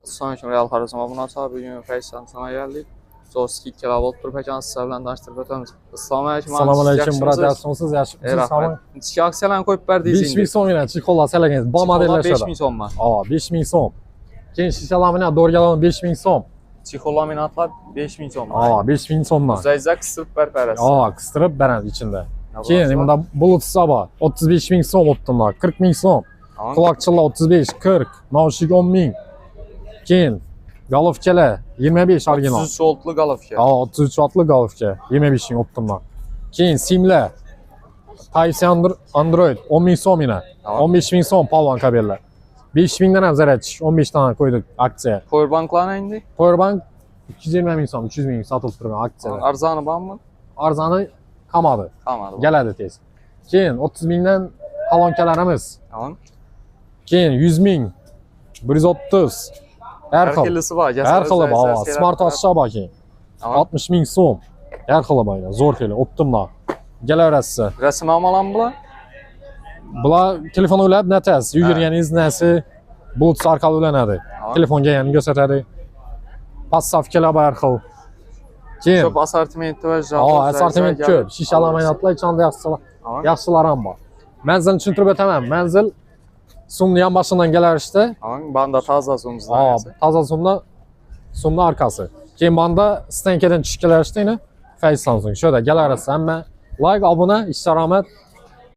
Sonraki Real Karizma buna tabi bugün Face'den sana geldik. Zorski 2 kW tur pekan sizler bilen danıştırıp ötemiz. Assalamualaikum. Assalamualaikum brother, yaxshimisiz? Yaxshimisiz? Rahmat. Necha aksiyalarni qo'yib berdingiz? 5000 so'm yana chikola salagingiz. Bor modellashadi. 5000 so'mmi? Ha, 5000 so'm. Keyin shisha laminat do'rgalon 5000 so'm. Chixolaminatlar 5000 so'm. Ha, 5000 so'mdan. Zayzak qistirib berasiz. Ha, qistirib beradi ichida. Keyin bunda Bluetooth bor. 35000 so'm o'tdilar. 40000 so'm. Quloqchinlar 35, 40, naushnik 10000. Keyin Golofkalar 25 original. 33 voltlu Golofka. Ha, 33 voltli Golofka 25 ming o'tdilar. Keyin simlar Type-C Android 10000 so'm yana. 15000 so'm polvon kabellar. 5000 dan ham zaryadchi 15 tane qo'ydik aksiya. Powerbanklarni endi? Powerbank 220 ming so'm, 300 ming sotilib turgan aksiyada. Arzoni bormi? Arzoni qamadi. Qamadi. Keladi tez. Keyin 30 mingdan kolonkalarimiz. Tamam. Keyin 100 ming 130 har xil. Xillisi bor. Har xili bor. Smartwatchlar bor keyin. 60 ming so'm. Har xili bor. Zo'r xili, optimlar. Kelaverasiz. Rasm olmalam bular? Bular telefon ulab natas, yugurganingiz narsa Bluetooth orqali ulanadi. Telefonga ham ko'rsatadi. Passavkalar bor har xil. Keyin ko'p assortimenti va ha, assortiment ko'p. Shisha laminatlar ichida yaxshilar ham bor. Manzilni tushuntirib o'taman. Manzil sumni ham boshidan kelaverishdi. Banda toza sumizdan. Ha, toza sumni orqasi. Keyin banda stankadan tushib kelaverishdi, Face Samsung. Shoda kelaverasiz. Hamma like, obuna, ishlar rahmat.